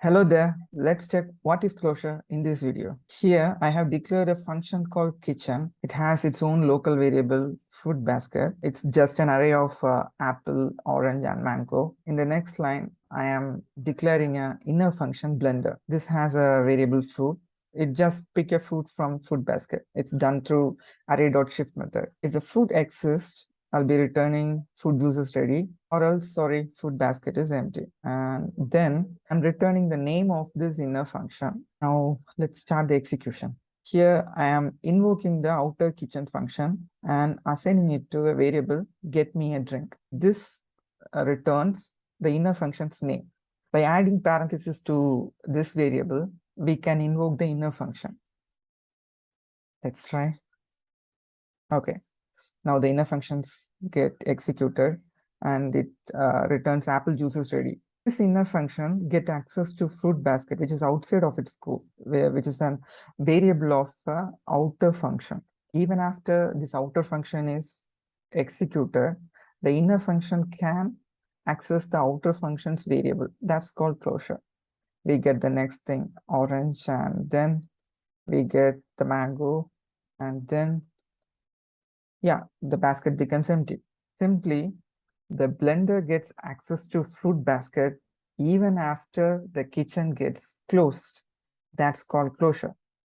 Hello there. Let's check what is closure in this video. Here I have declared a function called kitchen. It has its own local variable food basket. It's just an array of apple, orange and mango. In the next line, I am declaring an inner function blender. This has a variable fruit. It just pick a fruit from food basket. It's done through array.shift method. If the fruit exists, I'll be returning food juice is ready, or else, sorry, food basket is empty. And then I'm returning the name of this inner function. Now let's start the execution. Here I am invoking the outer kitchen function and assigning it to a variable, get me a drink. This returns the inner function's name. By adding parentheses to this variable, we can invoke the inner function. Let's try. Okay. Now the inner functions get executed and it returns apple juice is ready. This inner function get access to fruit basket, which is outside of its scope, which is an variable of outer function. Even after this outer function is executed, the inner function can access the outer function's variable. That's called closure. We get the next thing, orange, and then we get the mango, and then yeah, the basket becomes empty. Simply, the blender gets access to fruit basket even after the kitchen gets closed. That's called closure.